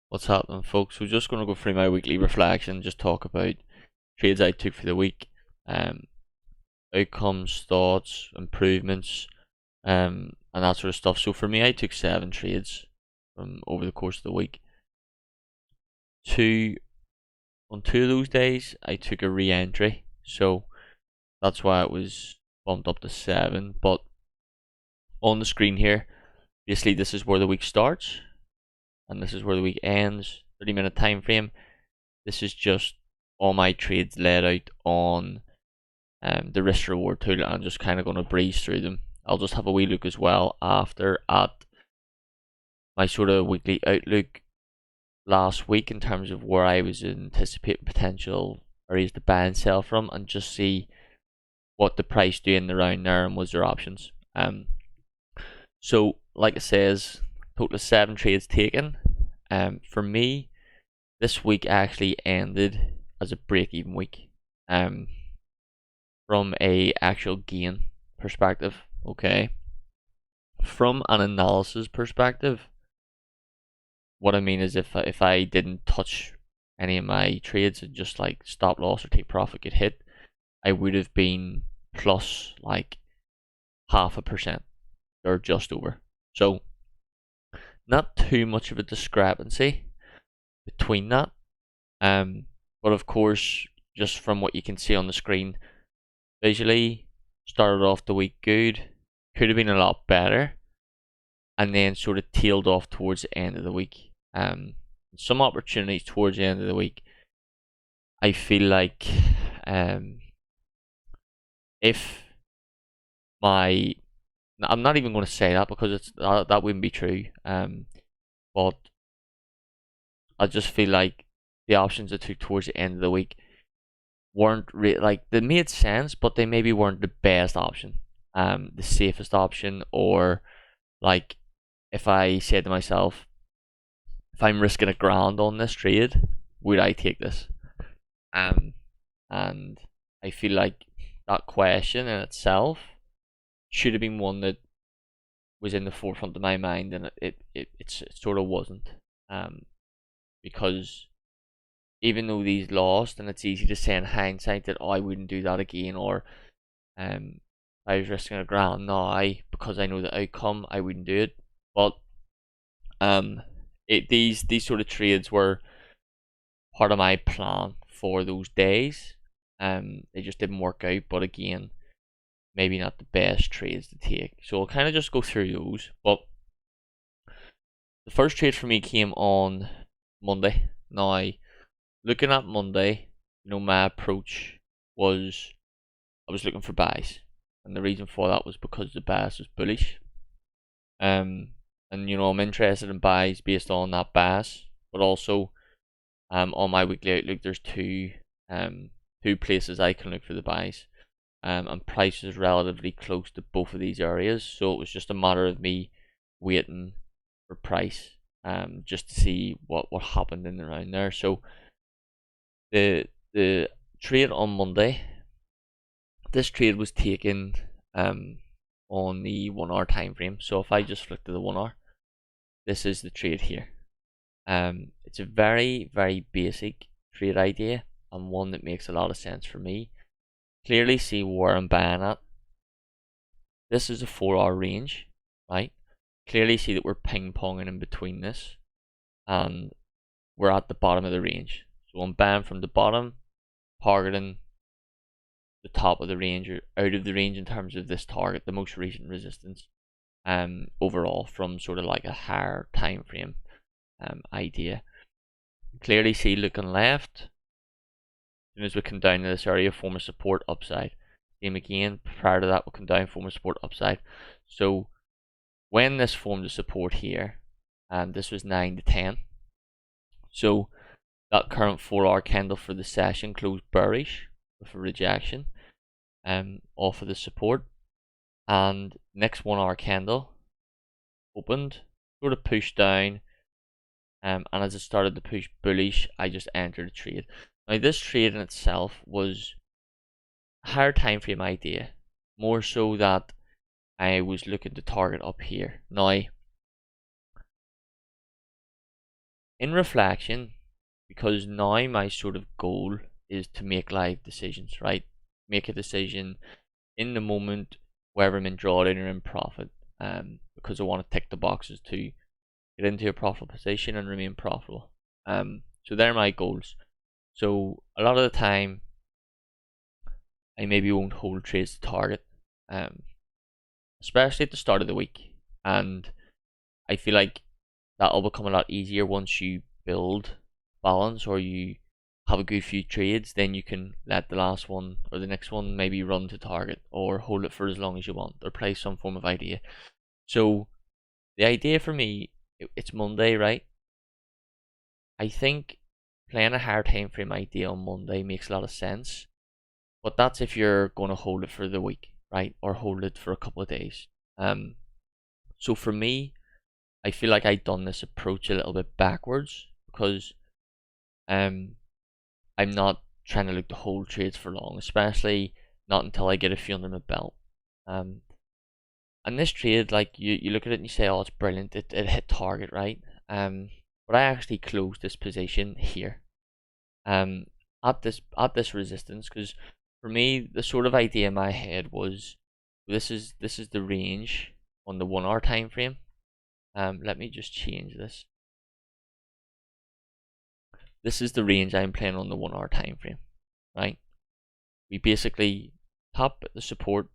What's happening, folks? We're just going to go through my weekly reflection, just talk about trades I took for the week, um, outcomes, thoughts, improvements, and that sort of stuff. So for me, I took 7 trades from over the course of the week. On 2 of those days, I took a re-entry, so that's why it was bumped up to 7. But on the screen here, basically this is where the week starts, and this is where the week ends. 30-minute time frame. This is just all my trades laid out on the risk reward tool, and I'm just kind of going to breeze through them. I'll just have a wee look as well after at my sort of weekly outlook last week in terms of where I was anticipating potential areas to buy and sell from, and just see what the price doing around there and was their options. So like it says, total of 7 trades taken. For me, this week actually ended as a break-even week. From a actual gain perspective, okay. From an analysis perspective, what I mean is if I didn't touch any of my trades and just like stop loss or take profit get hit, I would have been plus like 0.5% or just over. So not too much of a discrepancy between that. But of course, just from what you can see on the screen, visually started off the week good, could have been a lot better, and then sort of tailed off towards the end of the week. Some opportunities towards the end of the week. I feel like if my, I'm not even going to say that because it's that wouldn't be true. But I just feel like the options I took towards the end of the week weren't like they made sense, but they maybe weren't the best option, the safest option, or like if I said to myself, if I'm risking $1,000 on this trade, would I take this? And I feel like that question in itself should have been one that was in the forefront of my mind, and it sort of wasn't, because even though these lost, and it's easy to say in hindsight that I wouldn't do that again, or I was risking $1,000 now because I know the outcome, I wouldn't do it. But these sort of trades were part of my plan for those days. They just didn't work out, but again, maybe not the best trades to take. So I'll kind of just go through those. But the first trade for me came on Monday. Now, looking at Monday, my approach was I was looking for buys, and the reason for that was because the bias was bullish. And I'm interested in buys based on that bias, but also on my weekly outlook, there's two places I can look for the buys, and price is relatively close to both of these areas, so it was just a matter of me waiting for price, just to see what happened in and around there. So the trade on Monday, this trade was taken on the 1 hour time frame. So if I just flick to the 1 hour, this is the trade here. It's a very, very basic trade idea, and one that makes a lot of sense for me. Clearly see where I'm buying at. This is a 4-hour range, right? Clearly see that we're ping-ponging in between this, and we're at the bottom of the range. So I'm buying from the bottom, targeting the top of the range, or out of the range in terms of this target, the most recent resistance, overall from sort of like a higher time frame idea. Clearly see looking left, as soon as we come down to this area, form a support upside. Same again, prior to that we'll come down, form a support upside. So when this formed a support here, this was 9 to 10. So that current 4-hour candle for the session closed bearish with a rejection off of the support, and next 1-hour candle opened, sort of pushed down, and as it started to push bullish, I just entered a trade. Now this trade in itself was a higher time frame idea, more so that I was looking to target up here. Now in reflection, because now my sort of goal is to make live decisions, right? Make a decision in the moment, whether I'm in drawdown or in profit, because I want to tick the boxes to get into a profitable position and remain profitable. So they're my goals. So a lot of the time, I maybe won't hold trades to target, um, especially at the start of the week, and I feel like that'll become a lot easier once you build balance or you have a good few trades. Then you can let the last one or the next one maybe run to target or hold it for as long as you want or play some form of idea. So the idea for me, it's Monday, right? I think playing a higher time frame idea on Monday makes a lot of sense, but that's if you're going to hold it for the week, right? Or hold it for a couple of days. So for me, I feel like I've done this approach a little bit backwards because I'm not trying to look to hold trades for long, especially not until I get a few under my belt. Um, and this trade, like you look at it and you say, oh, it's brilliant, it hit target, right? But I actually closed this position here, at this resistance, because for me the sort of idea in my head was this is the range on the 1 hour time frame. Let me just change this. This is the range I'm playing on the 1 hour time frame, right? We basically top the support,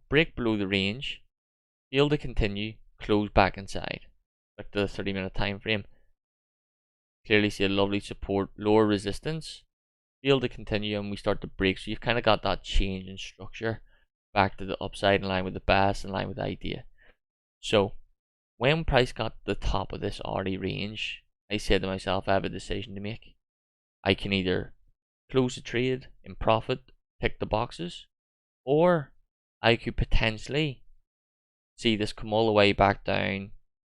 break below the range, fail to continue, close back inside. Back to the 30-minute time frame. Clearly see a lovely support, lower resistance, fail to continue, and we start to break. So you've kind of got that change in structure back to the upside in line with the bias, in line with the idea. So when price got to the top of this hourly range, I said to myself, I have a decision to make. I can either close the trade in profit, tick the boxes, or I could potentially see this come all the way back down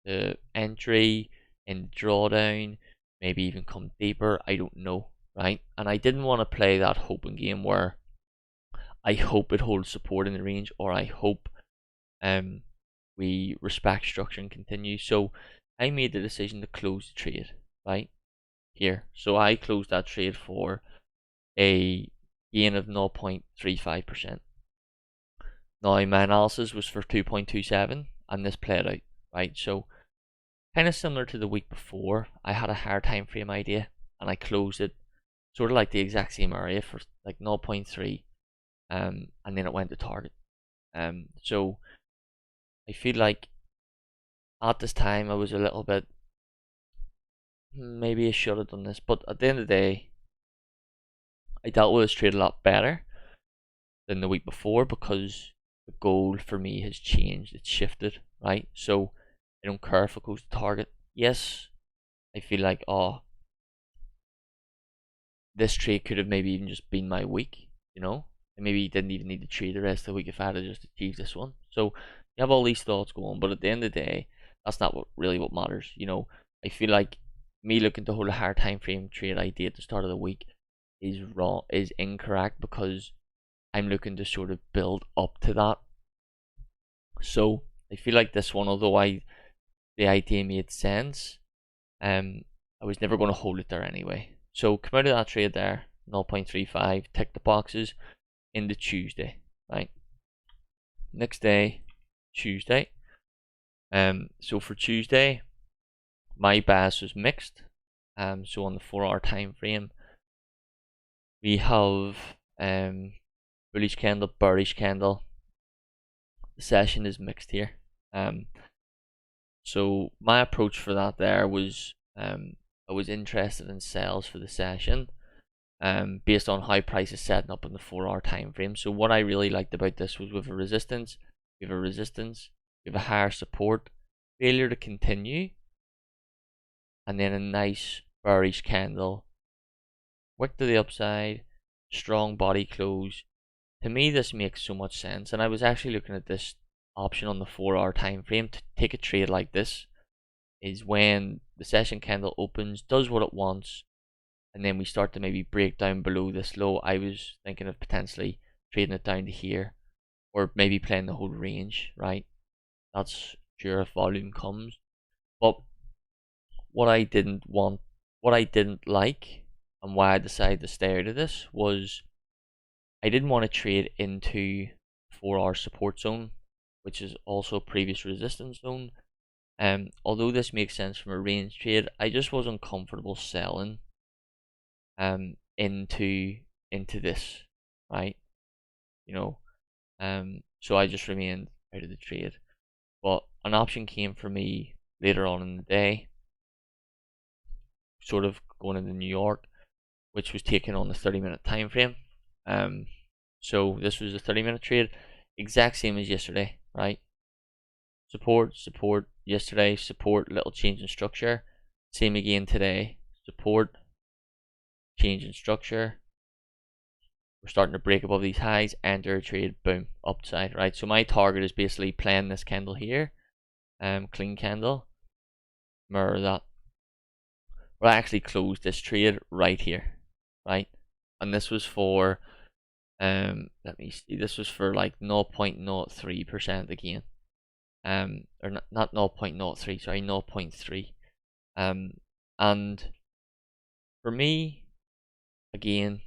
to entry and drawdown, maybe even come deeper. I don't know, right? And I didn't want to play that hoping game where I hope it holds support in the range, or I hope we respect structure and continue. So I made the decision to close the trade right here. So I closed that trade for a gain of 0.35%. Now my analysis was for 2.27 and this played out, right? So kind of similar to the week before, I had a higher time frame idea and I closed it sort of like the exact same area for like 0.3, and then it went to target. So I feel like at this time I was a little bit, maybe I should have done this, but at the end of the day, I dealt with this trade a lot better than the week before because the goal for me has changed. It's shifted, right? So I don't care if it goes to target. Yes, I feel like, oh, this trade could have maybe even just been my week, you know? And maybe didn't even need to trade the rest of the week if I had just achieved this one. So you have all these thoughts going, but at the end of the day, that's not what matters. You know, I feel like me looking to hold a higher time frame trade idea at the start of the week is wrong, is incorrect, because I'm looking to sort of build up to that. So I feel like this one, although the idea made sense, I was never going to hold it there anyway. So come out of that trade there, 0.35, tick the boxes into Tuesday, right? Next day, Tuesday. So for Tuesday, my bias was mixed. So on the 4 hour time frame, we have bullish candle, bearish candle. The session is mixed here. So my approach for that there was, I was interested in sales for the session, based on how price is setting up in the 4 hour time frame. So what I really liked about this was with a resistance, we have a resistance, we have a higher support, failure to continue, and then a nice bearish candle, wick to the upside, strong body close. To me, this makes so much sense, and I was actually looking at this option on the 4 hour time frame to take a trade like this. Is when the session candle opens, does what it wants, and then we start to maybe break down below this low. I was thinking of potentially trading it down to here, or maybe playing the whole range, right? That's sure if volume comes. But what I didn't want, what I didn't like, and why I decided to stay out of this was I didn't want to trade into 4 hour support zone, which is also previous resistance zone. Although this makes sense from a range trade, I just wasn't comfortable selling into this, right? You know, so I just remained out of the trade. But an option came for me later on in the day, sort of going into New York, which was taken on the 30-minute time frame. So this was a 30-minute trade, exact same as yesterday, right? Support yesterday, support, little change in structure. Same again today, support, change in structure. We're starting to break above these highs, enter a trade, boom, upside, right? So my target is basically playing this candle here, clean candle, mirror that. Well, I actually closed this trade right here, right? And this was for, let me see, this was for like 0.03% again. Or not 0.03, sorry, 0.3. And for me, again,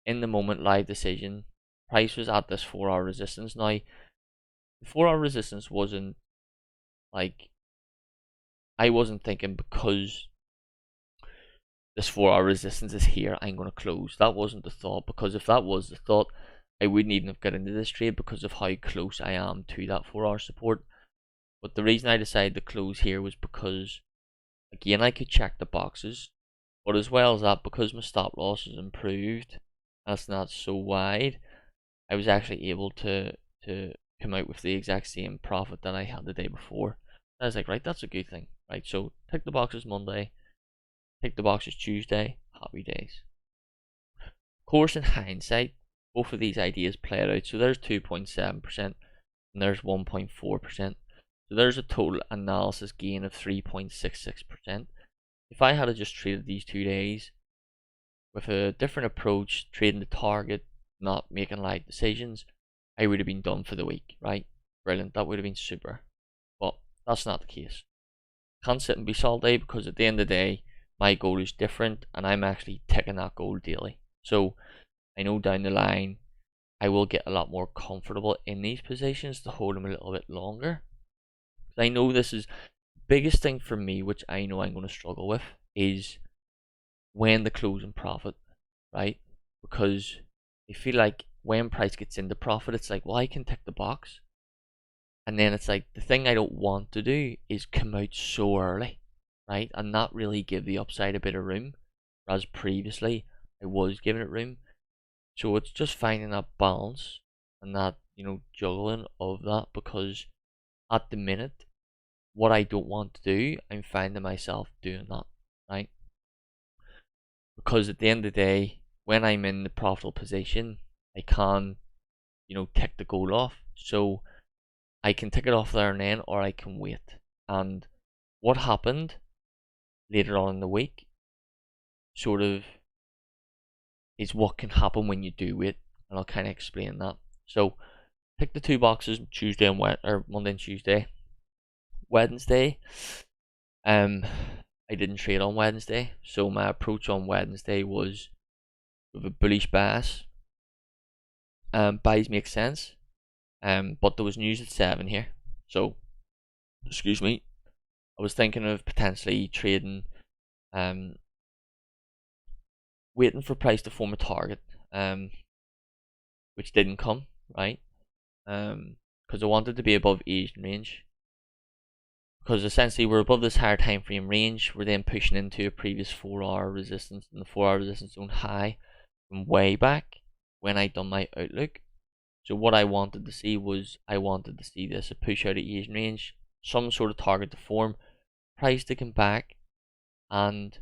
in the moment, live decision, price was at this 4-hour resistance. Now, the 4-hour resistance wasn't like, I wasn't thinking because this 4-hour resistance is here, I'm going to close. That wasn't the thought, because if that was the thought, I wouldn't even have got into this trade because of how close I am to that 4-hour support. But the reason I decided to close here was because, again, I could check the boxes, but as well as that, because my stop loss is improved, and it's not so wide, I was actually able to come out with the exact same profit that I had the day before. I was like, right, that's a good thing, right? So tick the boxes Monday, tick the boxes Tuesday, happy days. Of course, in hindsight, both of these ideas played out. So there's 2.7% and there's 1.4%. So there's a total analysis gain of 3.66%. If I had just traded these 2 days with a different approach, trading the target, not making live decisions, I would have been done for the week, right? Brilliant, that would have been super. But that's not the case. Can't sit and be all day, because at the end of the day, my goal is different and I'm actually ticking that goal daily. So I know down the line I will get a lot more comfortable in these positions to hold them a little bit longer. I know this is the biggest thing for me, which I know I'm going to struggle with, is when the closing profit, right? Because I feel like when price gets into profit, it's like, well, I can tick the box. And then it's like, the thing I don't want to do is come out so early, right? And not really give the upside a bit of room. Whereas previously, I was giving it room. So it's just finding that balance and that, juggling of that, because at the minute, what I don't want to do, I'm finding myself doing that, right? Because at the end of the day, when I'm in the profitable position, I can, tick the goal off. So I can tick it off there and then, or I can wait. And what happened later on in the week sort of is what can happen when you do wait, and I'll kind of explain that. So pick the 2 boxes Tuesday and Monday and Tuesday. Wednesday, I didn't trade on Wednesday, so my approach on Wednesday was with a bullish bias. Buys make sense, but there was news at 7 here, so excuse me. I was thinking of potentially trading, waiting for price to form a target, which didn't come, right? Because I wanted to be above Asian range. Because essentially we're above this higher time frame range, we're then pushing into a previous 4-hour resistance, and the 4-hour resistance zone high from way back when I done my outlook. So what I wanted to see was, I wanted to see this, a push out of Asian range, some sort of target to form, price to come back and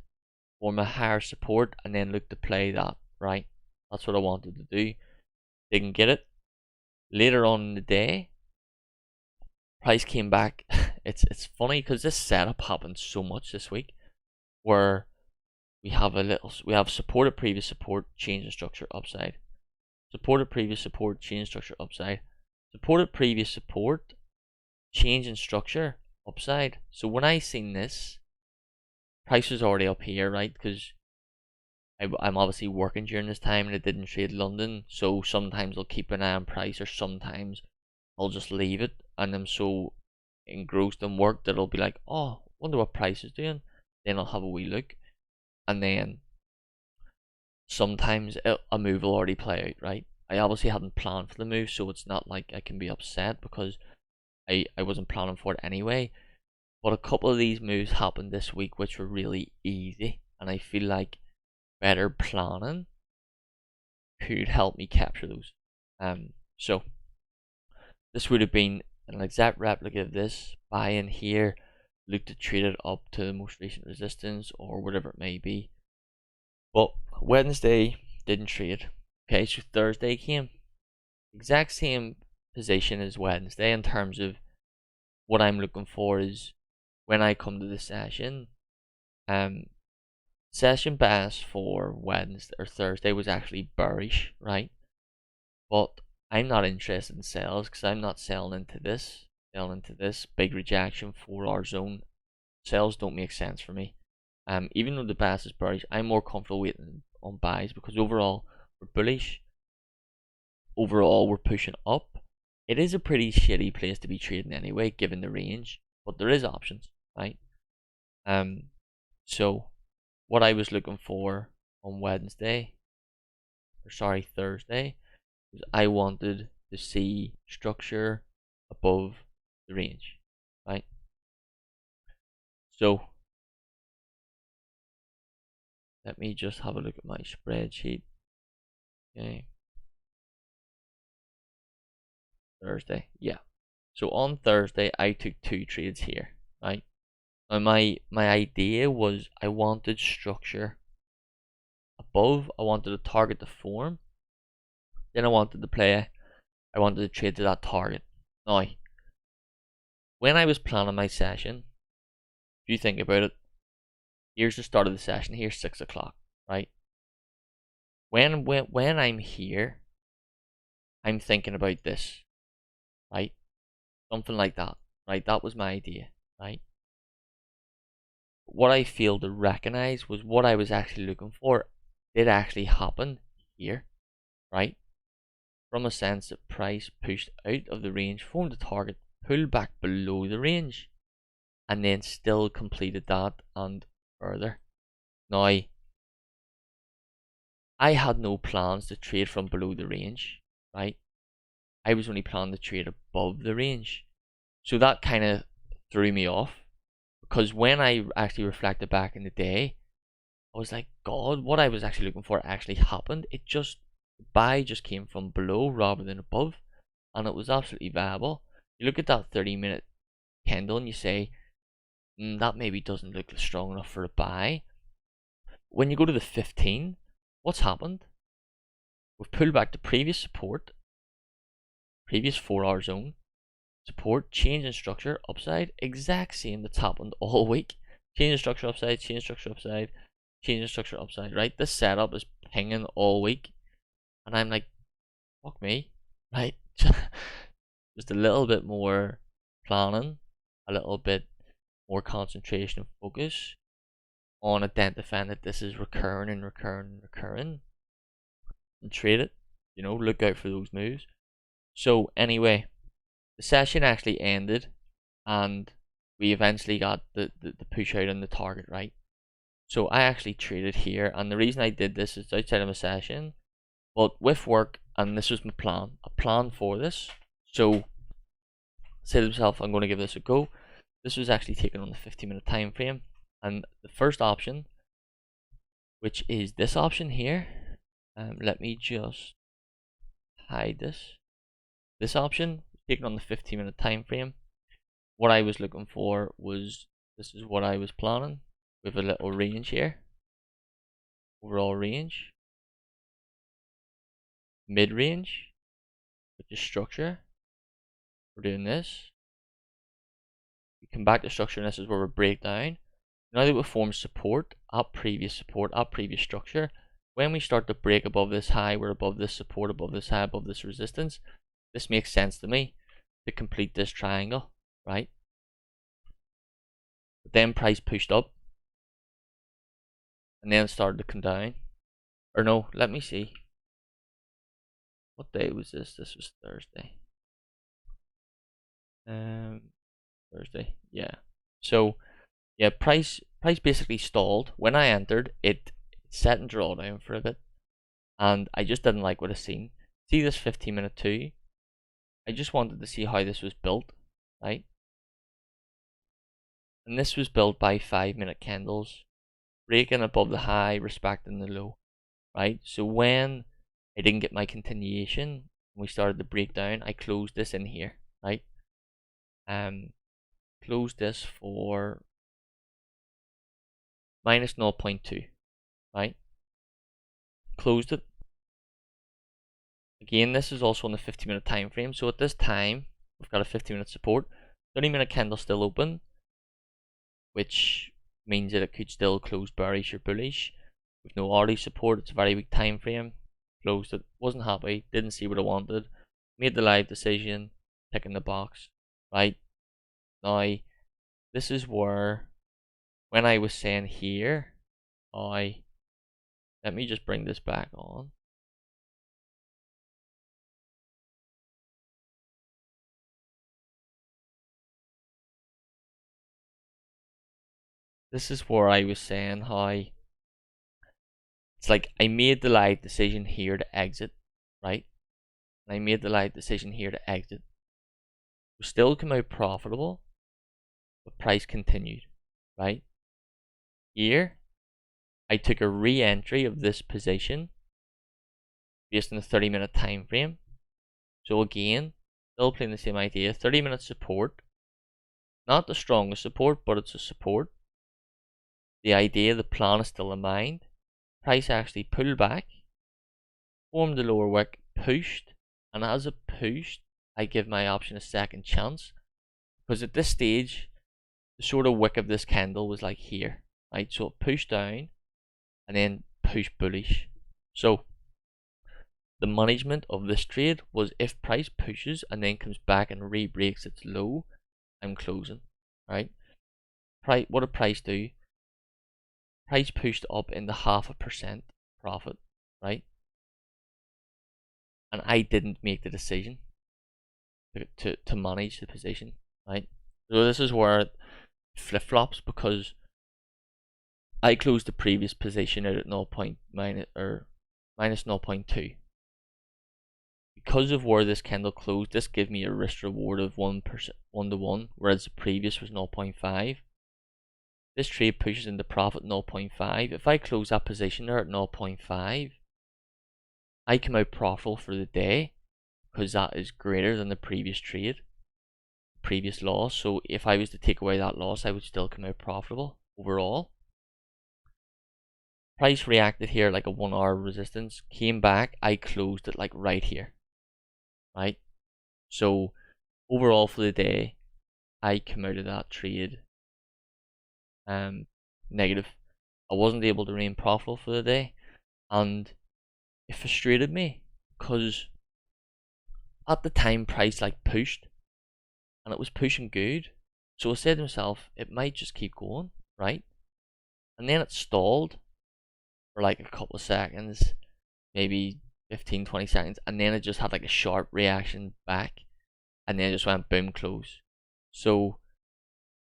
form a higher support, and then look to play that, right? That's what I wanted to do. Didn't get it. Later on in the day, price came back. It's funny because this setup happened so much this week, where we have supported previous support, change in structure, upside. Supported previous support, change in structure, upside. Supported previous support, change in structure, upside. So when I seen this, price was already up here, right? Because I'm obviously working during this time and it didn't trade London, so sometimes I'll keep an eye on price, or sometimes I'll just leave it, and I'm so engrossed in work that I'll be like, oh, wonder what price is doing. Then I'll have a wee look, and then sometimes a move will already play out, right? I obviously hadn't planned for the move, so it's not like I can be upset because I wasn't planning for it anyway. But a couple of these moves happened this week which were really easy, and I feel like better planning could help me capture those. So this would have been an exact replica of this. Buy in here, look to trade it up to the most recent resistance or whatever it may be. But Wednesday didn't trade. Okay, so Thursday came. Exact same position as Wednesday in terms of what I'm looking for is when I come to the session. Session bias for Wednesday or Thursday was actually bearish, right? But I'm not interested in sales because I'm not selling into this. Selling into this big rejection 4-hour zone. Sales don't make sense for me. Even though the bias is bearish, I'm more comfortable waiting on buys because overall we're bullish. Overall we're pushing up. It is a pretty shitty place to be trading anyway, given the range, but there is options, right? So what I was looking for on Thursday, was I wanted to see structure above the range, right? So let me just have a look at my spreadsheet. Okay. Thursday, yeah. So on Thursday I took 2 trades here, right? Now my idea was I wanted structure above, I wanted to target the form, then I wanted to trade to that target. Now, when I was planning my session, if you think about it, here's the start of the session, here's 6 o'clock, right? When I'm here, I'm thinking about this, right? Something like that, right? That was my idea, right? What I failed to recognize was what I was actually looking for did actually happen here, right? From a sense that price pushed out of the range, formed a target, pulled back below the range, and then still completed that and further. Now, I had no plans to trade from below the range, right? I was only planning to trade above the range. So that kind of threw me off because when I actually reflected back in the day, I was like, God, what I was actually looking for actually happened. It just, the buy just came from below rather than above, and it was absolutely viable. You look at that 30-minute candle and you say, that maybe doesn't look strong enough for a buy. When you go to the 15, what's happened? We've pulled back to previous support, previous 4-hour zone, support, change in structure, upside, exact same that's happened all week. Change in structure, upside, change in structure, upside, change in structure, upside, right? This setup is pinging all week, and I'm like, fuck me, right? Just a little bit more planning, a little bit more concentration and focus on identifying that this is recurring and recurring and recurring, and trade it. Look out for those moves. So anyway, the session actually ended, and we eventually got the push out on the target, right? So I actually traded here, and the reason I did this is outside of a session, but with work, and this was my plan, a plan for this. So I said to myself, I'm going to give this a go. This was actually taken on the 15-minute time frame, and the first option, which is this option here, let me just hide this option taken on the 15-minute time frame. What I was looking for was, this is what I was planning with a little range here, overall range, mid-range, which is structure. We're doing this, we come back to structure, and this is where we break down. Now that we've formed support, at previous structure, when we start to break above this high, we're above this support, above this high, above this resistance. This makes sense to me to complete this triangle, right? But then price pushed up, and then it started to come down. Or no, let me see. What day was this? This was Thursday. Thursday. Yeah. So yeah, price basically stalled. When I entered, it set and drawdown for a bit, and I just didn't like what I seen. See this 15-minute too? I just wanted to see how this was built, right? And this was built by 5-minute candles, breaking above the high, respecting the low, right? So when I didn't get my continuation, when we started to break down, I closed this in here, right? Closed this for minus 0.2, right? Closed it. Again, this is also on the 50-minute time frame. So at this time, we've got a 50-minute support, 30-minute candle still open, which means that it could still close bearish or bullish. With no hourly support, it's a very weak time frame. Closed it, wasn't happy, didn't see what I wanted, made the live decision, ticking the box, right? Now, this is where, when I was saying here, let me just bring this back on. This is where I was saying how it's like I made the live decision here to exit, right? And I made the live decision here to exit. We still come out profitable, but price continued, right? Here, I took a re-entry of this position based on the 30-minute time frame. So again, still playing the same idea. 30-minute support, not the strongest support, but it's a support. The idea, the plan is still in mind. Price actually pulled back, formed the lower wick, pushed, and as it pushed, I give my option a second chance, because at this stage, the sort of wick of this candle was like here, right? So it pushed down and then pushed bullish. So the management of this trade was, if price pushes and then comes back and re-breaks its low, I'm closing, right? What did price do? Price pushed up in the 0.5% profit, right? And I didn't make the decision to manage the position, right? So this is where it flip-flops, because I closed the previous position out at minus 0.2. Because of where this candle closed, this gave me a risk reward of 1%, 1 to 1, whereas the previous was 0.5. This trade pushes into profit 0.5. If I close that position there at 0.5, I come out profitable for the day, because that is greater than the previous trade, previous loss. So if I was to take away that loss, I would still come out profitable overall. Price reacted here like a 1 hour resistance, came back, I closed it like right here, right? So overall for the day, I come out of that trade negative. I wasn't able to remain profitable for the day, and it frustrated me, because at the time price like pushed, and it was pushing good. So I said to myself, it might just keep going, right? And then it stalled for like a couple of seconds, maybe 15-20 seconds, and then it just had like a sharp reaction back, and then it just went boom, close. So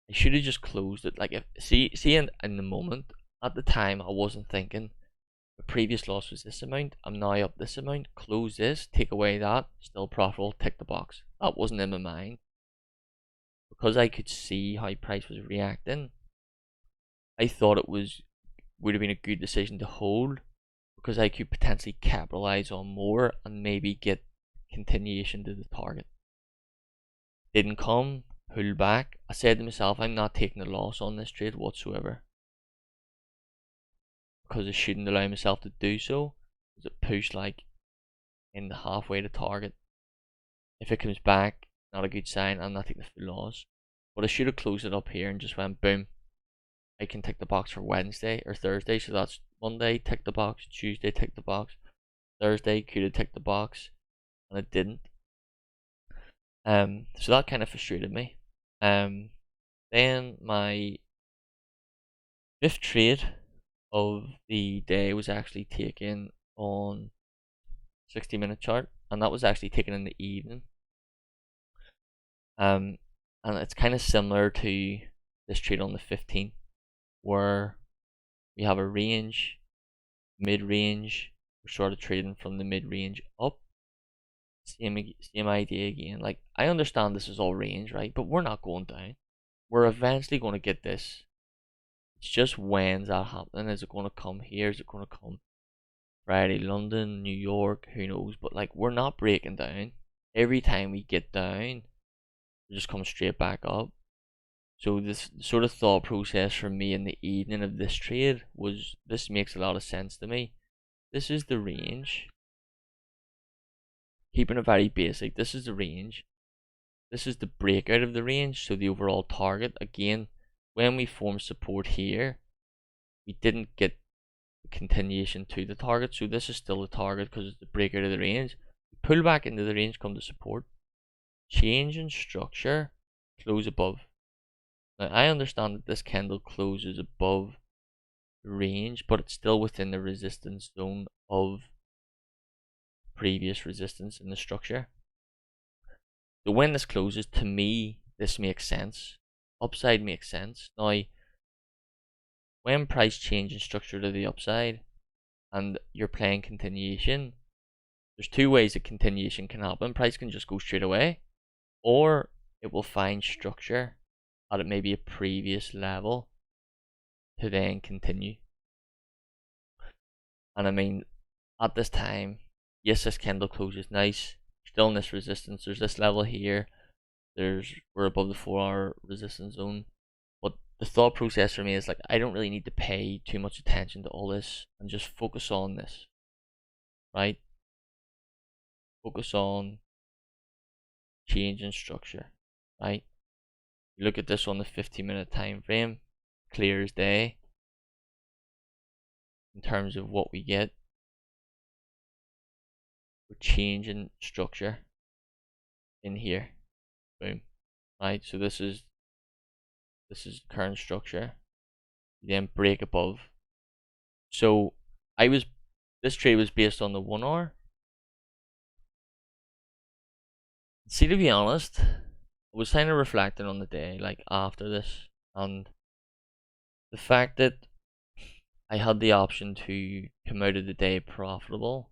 I should have just closed it. Like, if in the moment, at the time, I wasn't thinking the previous loss was this amount, I'm now up this amount, close this, take away that, still profitable, tick the box. That wasn't in my mind, because I could see how price was reacting. I thought it would have been a good decision to hold, because I could potentially capitalize on more and maybe get continuation to the target. Didn't come, pulled back. I said to myself, I'm not taking a loss on this trade whatsoever, because I shouldn't allow myself to do so, because it pushed like in the halfway to target. If it comes back, not a good sign. I'm not taking the full loss, but I should have closed it up here and just went boom. I can tick the box for Wednesday or Thursday, so that's Monday, tick the box, Tuesday, tick the box, Thursday, could have ticked the box, and it didn't. So that kind of frustrated me. Then my fifth trade of the day was actually taken on 60-minute chart, and that was actually taken in the evening. And it's kind of similar to this trade on the 15th, where we have a range, mid-range. We're sort of trading from the mid-range up. Same idea again. Like, I understand this is all range, right? But we're not going down. We're eventually going to get this. It's just when's that happening? Is it going to come here? Is it going to come Friday, London, New York? Who knows? But like, we're not breaking down. Every time we get down, we just come straight back up. So this sort of thought process for me in the evening of this trade was, this makes a lot of sense to me. This is the range. Keeping it very basic, this is the range. This is the breakout of the range, so the overall target. Again, when we form support here, we didn't get continuation to the target, so this is still the target because it's the breakout of the range. We pull back into the range, come to support, change in structure, close above. Now I understand that this candle closes above the range, but it's still within the resistance zone of previous resistance in the structure. So when this closes, to me, this makes sense. Upside makes sense. Now, when price change in structure to the upside and you're playing continuation, there's two ways that continuation can happen. Price can just go straight away, or it will find structure at maybe a previous level to then continue. And I mean, at this time, yes, this candle closes nice. Still in this resistance. There's this level here. We're above the 4-hour resistance zone. But the thought process for me is like, I don't really need to pay too much attention to all this and just focus on this, right? Focus on change in structure, right? You look at this on the 15-minute time frame, clear as day in terms of what we get. We're changing structure in here, boom, right? So this is current structure. You then break above. So this trade was based on the 1 hour. See, to be honest, I was kind of reflecting on the day, like after this, and the fact that I had the option to come out of the day profitable,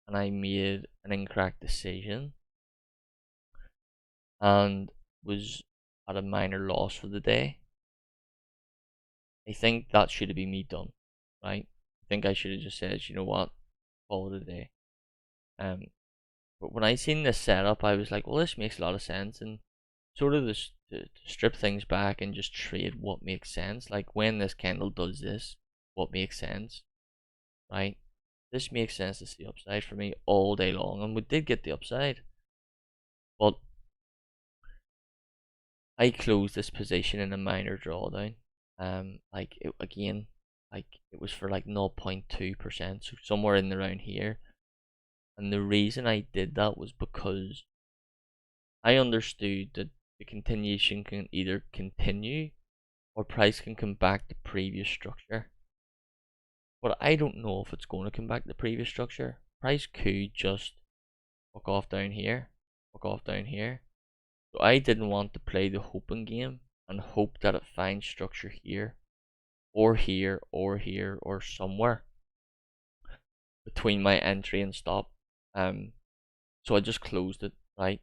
and I made an incorrect decision and was at a minor loss for the day. I think that should have been me done, right? I think I should have just said, you know what, call it a day. But when I seen this setup, I was like, well, this makes a lot of sense, and sort of this to strip things back and just trade what makes sense. Like when this candle does this, what makes sense, right? This makes sense to see upside for me all day long, and we did get the upside, but I closed this position in a minor drawdown. Like it was for like 0.2%, so somewhere in around here. And the reason I did that was because I understood that the continuation can either continue or price can come back to previous structure. But I don't know if it's going to come back to the previous structure. Price could just fuck off down here, fuck off down here. So I didn't want to play the hoping game and hope that it finds structure here, or here, or here, or somewhere between my entry and stop. So I just closed it, right?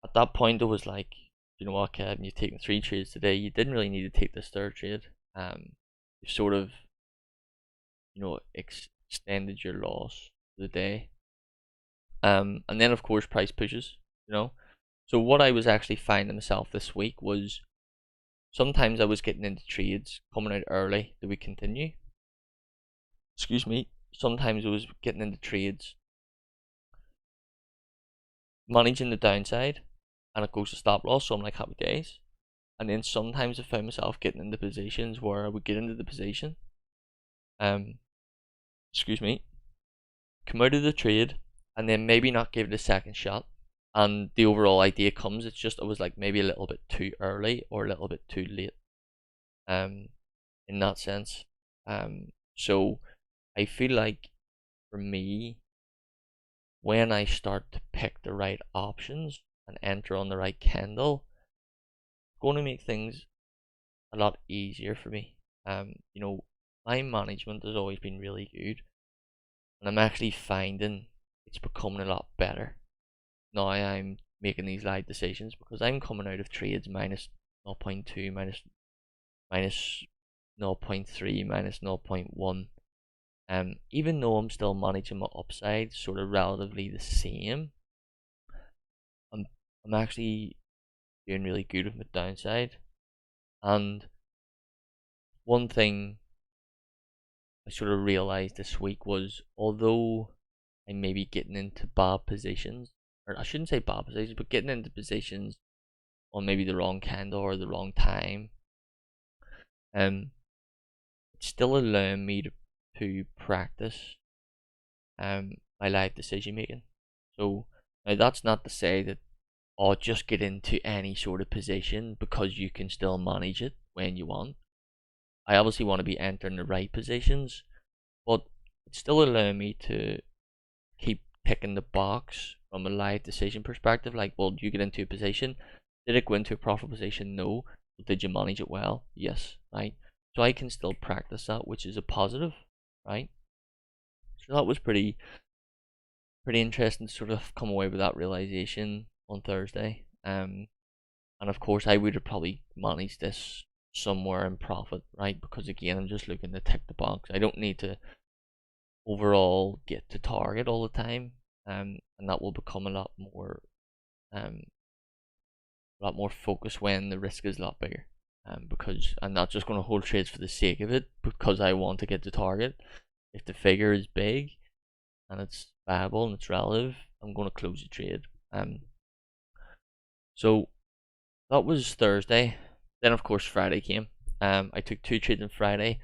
At that point, it was like, you know what, Kevin, you've taken 3 trades today. You didn't really need to take this 3rd trade. You sort of, you know, extended your loss for the day. And then of course price pushes, you know. So what I was actually finding myself this week was sometimes I was getting into trades coming out early. Do we continue? Excuse me. Sometimes I was getting into trades managing the downside and it goes to stop loss, so I'm like, happy days. And then sometimes I found myself getting into positions where I would get into the position, excuse me, come out of the trade and then maybe not give it a second shot, and the overall idea comes, it's just I was like maybe a little bit too early or a little bit too late, in that sense. So I feel like for me, when I start to pick the right options and enter on the right candle, it's going to make things a lot easier for me. My management has always been really good, and I'm actually finding it's becoming a lot better. Now I'm making these live decisions because I'm coming out of trades minus 0.2, minus 0.3, minus 0.1. Even though I'm still managing my upside sort of relatively the same, I'm I'm actually doing really good with my downside. And one thing I sort of realized this week was, although I may be getting into bad positions, or I shouldn't say bad positions, but getting into positions on maybe the wrong candle or the wrong time, it's still allowing me to practice my live decision making. So now that's not to say that I'll just get into any sort of position, because you can still manage it when you want. I obviously want to be entering the right positions, but it's still allowing me to keep ticking the box from a live decision perspective. Like, well, do you get into a position? Did it go into a profit position? No. But did you manage it well? Yes. Right. So I can still practice that, which is a positive, right? So that was pretty interesting to sort of come away with that realization on Thursday. And of course I would have probably managed this somewhere in profit, right? Because again, I'm just looking to tick the box. I don't need to overall get to target all the time, and that will become um, a lot more focused when the risk is a lot bigger. Because I'm not just going to hold trades for the sake of it because I want to get to target. If the figure is big and it's viable and it's relative, I'm going to close the trade. So that was Thursday. Then of course Friday came. I took two trades on Friday.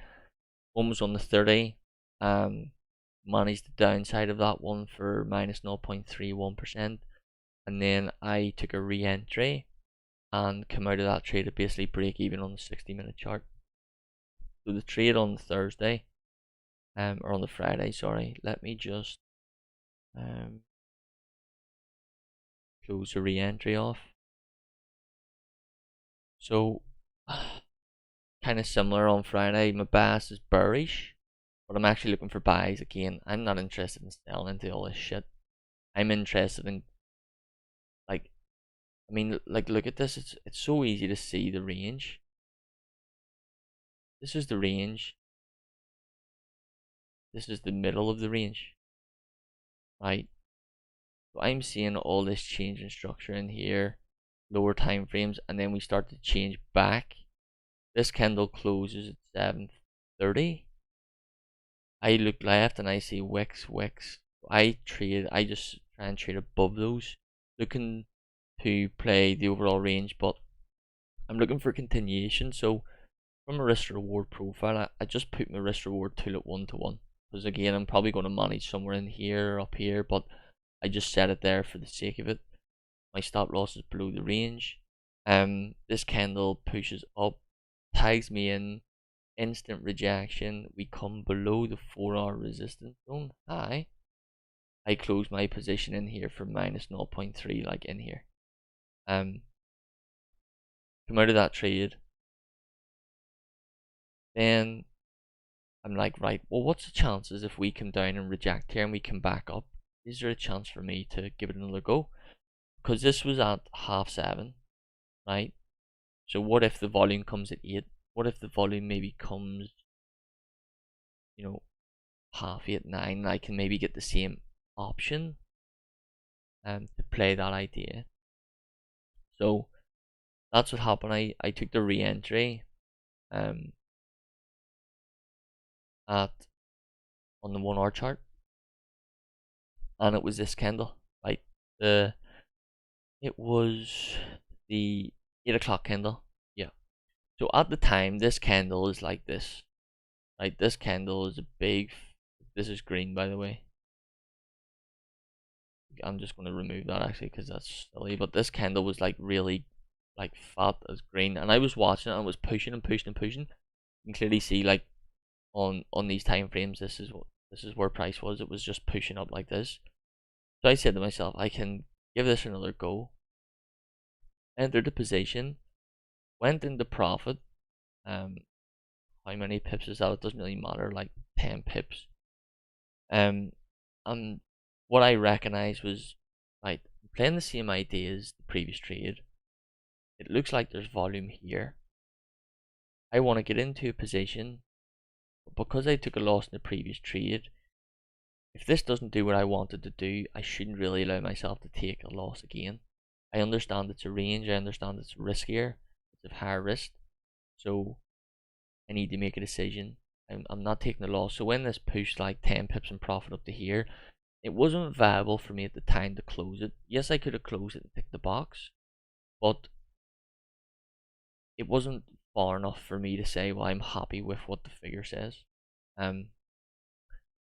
One was on the 30. Managed the downside of that one for minus 0.31%, and then I took a re-entry and come out of that trade at basically break even on the 60-minute chart. So the trade on Thursday, or on the Friday, sorry. Let me just close the re-entry off. So kind of similar on Friday. My bias is bearish, but I'm actually looking for buys again. I'm not interested in selling into all this shit. I'm interested in, like, look at this. It's so easy to see the range. This is the range. This is the middle of the range, right? So I'm seeing all this change in structure in here, lower time frames, and then we start to change back. This candle closes at 7:30. I look left and I see wicks. I just try and trade above those, looking to play the overall range, but I'm looking for continuation. So from a risk reward profile, I just put my risk reward tool at 1 to 1, because again, I'm probably going to manage somewhere in here or up here, but I just set it there for the sake of it. My stop loss is below the range. This candle pushes up, tags me in, instant rejection. We come below the 4-hour resistance zone high. I close my position in here for minus 0.3, like in here. Come out of that trade. Then I'm like, right, well, what's the chances if we come down and reject here and we come back up? Is there a chance for me to give it another go? Because this was at 7:30, right? So what if the volume comes at 8? What if the volume maybe comes, 8:30, 9, and I can maybe get the same option to play that idea. So that's what happened. I took the re-entry at on the 1 hour chart, and it was this candle, right? It was the 8 o'clock candle. Yeah. So at the time, this candle is like this, right? This candle is a big. This is green, by the way. I'm just going to remove that actually because that's silly. But this candle was like really like fat as green, and I was watching it and it was pushing and pushing and pushing. You can clearly see like on these time frames, this is where price was. It was just pushing up like this. So I said to myself, I can give this another go. Entered the position, went into profit. How many pips is that? It doesn't really matter, like 10 pips. And what I recognized was, right, I'm playing the same idea as the previous trade. It looks like there's volume here. I want to get into a position, but because I took a loss in the previous trade, if this doesn't do what I wanted to do, I shouldn't really allow myself to take a loss again. I understand it's a range, I understand it's riskier, it's a higher risk, so I need to make a decision. I'm not taking a loss. So when this pushed like 10 pips in profit up to here, it wasn't viable for me at the time to close it. Yes, I could have closed it and ticked the box, but it wasn't far enough for me to say, well, I'm happy with what the figure says. I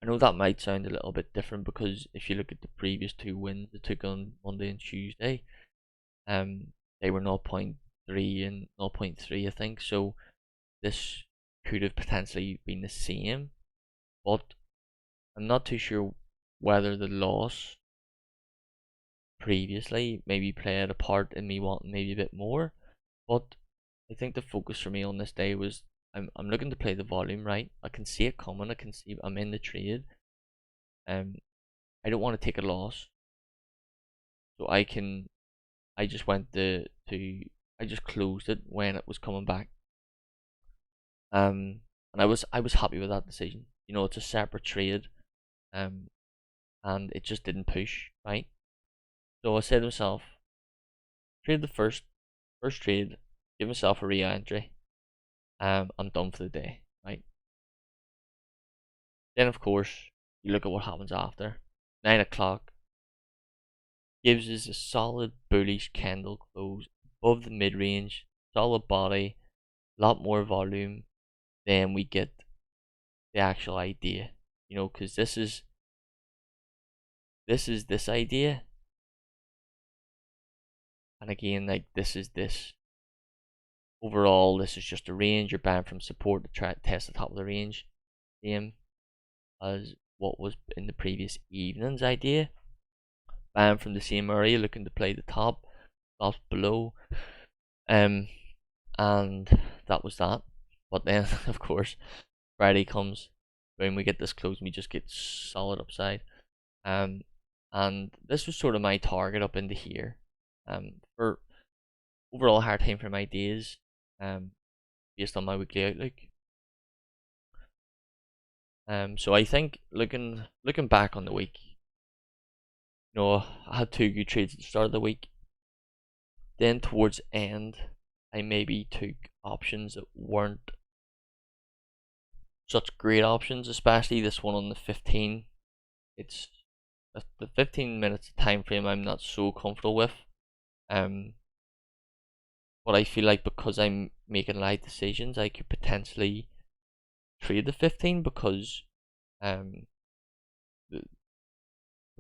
know that might sound a little bit different because if you look at the previous two wins they took on Monday and Tuesday, they were 0.3 and 0.3, I think. So this could have potentially been the same, but I'm not too sure whether the loss previously maybe played a part in me wanting maybe a bit more. But I think the focus for me on this day was I'm looking to play the volume right. I can see it coming. I can see I'm in the trade. I don't want to take a loss, so I just went I just closed it when it was coming back. And I was happy with that decision. You know, it's a separate trade, and it just didn't push right. So I said to myself, trade the first trade, give myself a re-entry. I'm done for the day, right? Then of course you look at what happens after. 9 o'clock gives us a solid bullish candle close above the mid range, solid body, a lot more volume. Then we get the actual idea, you know, because this is this idea, and again, like this is this. Overall, this is just a range. You're buying from support to try to test the top of the range, same as what was in the previous evening's idea. Buying from the same area, looking to play the top, stops below, and that was that. But then, of course, Friday comes, when we get this close, we just get solid upside. And this was sort of my target up into here. For overall hard time frame ideas, based on my weekly outlook. So I think looking back on the week, you know, I had two good trades at the start of the week. Then towards end, I maybe took options that weren't such great options, especially this one on the 15. It's the 15 minutes time frame I'm not so comfortable with. But I feel like because I'm making light decisions, I could potentially trade the 15 because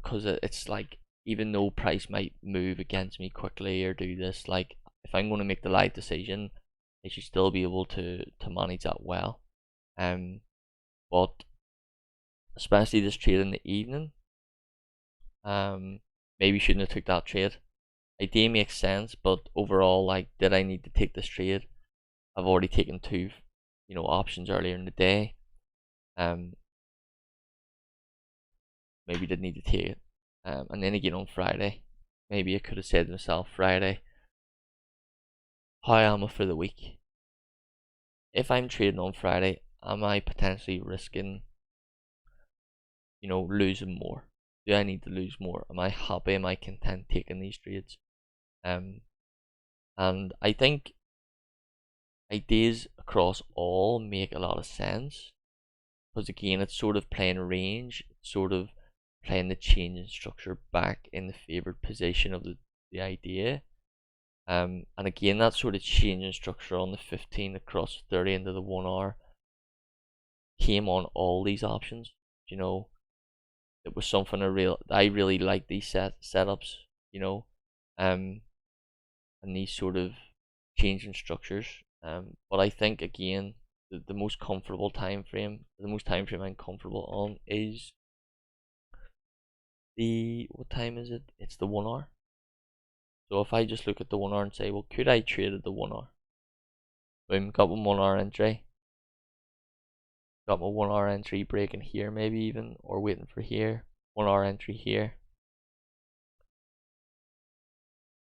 it's like, even though price might move against me quickly or do this, like if I'm going to make the light decision, I should still be able to manage that well. But especially this trade in the evening, maybe shouldn't have took that trade. Idea makes sense, but overall, like, did I need to take this trade? I've already taken two, you know, options earlier in the day. Maybe didn't need to take it. And then again on Friday, maybe I could have said to myself, Friday, how am I for the week? If I'm trading on Friday, am I potentially risking, you know, losing more? Do I need to lose more? Am I happy? Am I content taking these trades? And I think ideas across all make a lot of sense, because again, it's sort of playing range, it's sort of playing the change in structure back in the favored position of the idea. And again, that sort of change in structure on the 15 across 30 into the 1 hour came on all these options. You know, it was something I really like these setups, you know, and these sort of changing structures. But I think again, the most comfortable time frame, the most time frame I'm comfortable on is what time is it? It's the 1 hour. So if I just look at the 1 hour and say, well, could I trade at the 1 hour? Boom, got my 1 hour entry. Got my 1 hour entry breaking here, maybe even, or waiting for here. 1 hour entry here.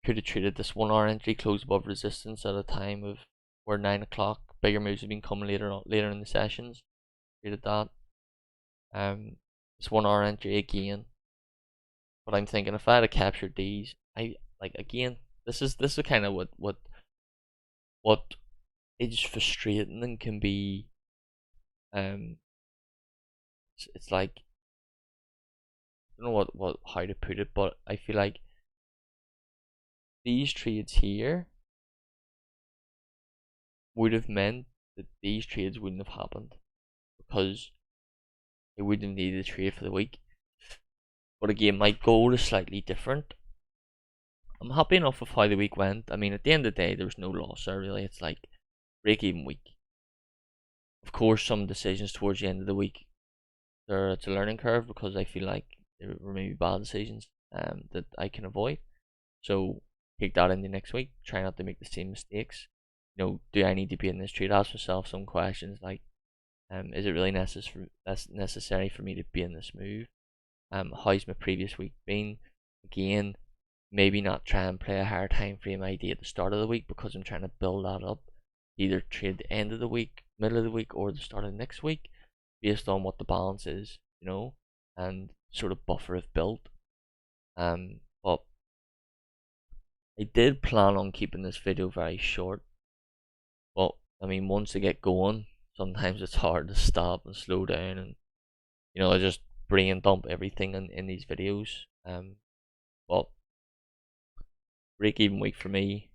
Could have traded this 1 hour entry, close above resistance at a time of where 9 o'clock. Bigger moves have been coming later in the sessions. Traded that. This 1 hour entry again. But I'm thinking if I had captured these, I like again. This is kind of what is frustrating and can be. It's like I don't know what how to put it, but I feel like these trades here would have meant that these trades wouldn't have happened because it wouldn't have needed a trade for the week. But again, my goal is slightly different. I'm happy enough with how the week went. I mean, at the end of the day, there was no loss there really. It's like break-even week. Of course, some decisions towards the end of the week, it's a learning curve because I feel like there were maybe bad decisions that I can avoid. So take that into next week. Try not to make the same mistakes. You know, do I need to be in this trade? Ask myself some questions like, is it really necessary for me to be in this move? How's my previous week been? Again, maybe not try and play a higher time frame idea at the start of the week because I'm trying to build that up. Either trade the end of the week, middle of the week, or the start of next week, based on what the balance is, you know, and sort of buffer if built. But I did plan on keeping this video very short. But I mean, once I get going, sometimes it's hard to stop and slow down, and you know, I just brain dump everything in these videos. But break even week for me,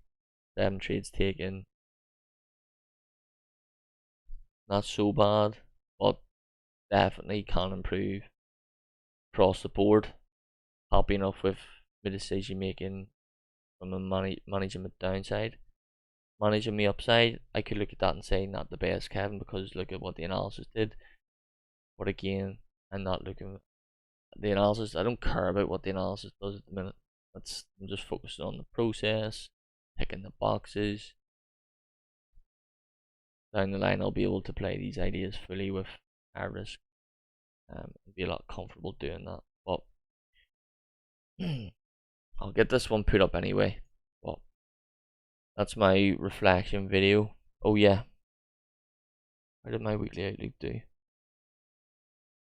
7 trades taken, not so bad, but definitely can improve across the board. Happy enough with my decision making from managing my downside. Managing my upside, I could look at that and say not the best, Kevin, because look at what the analysis did. But again, I'm not looking at the analysis. I don't care about what the analysis does at the minute. I'm just focused on the process, ticking the boxes. Down the line, I'll be able to play these ideas fully with high risk. I'll be a lot comfortable doing that. But I'll get this one put up anyway. Well, that's my reflection video. Oh yeah, where did my weekly outlook do?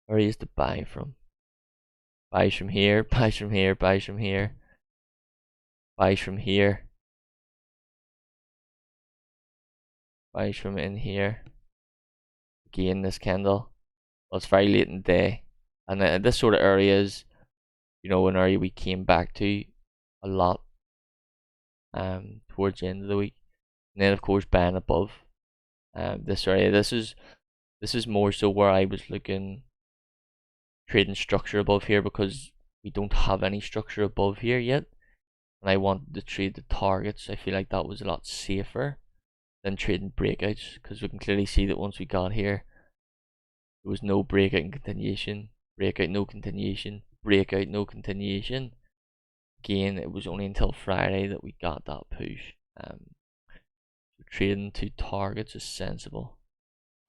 Where is the buy from? Buys from here, buys from here, buys from here, buys from here, buys from in here. Again, this candle. Well, it's very late in the day, and this sort of area is, you know, an area we came back to a lot towards the end of the week. And then of course buying above this area. This is more so where I was looking trading structure above here because we don't have any structure above here yet, and I wanted to trade the targets. I feel like that was a lot safer than trading breakouts because we can clearly see that once we got here there was no breakout and continuation, breakout, no continuation, breakout, no continuation. Again, it was only until Friday that we got that push. Trading to targets is sensible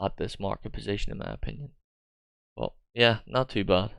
at this market position in my opinion. But yeah, not too bad.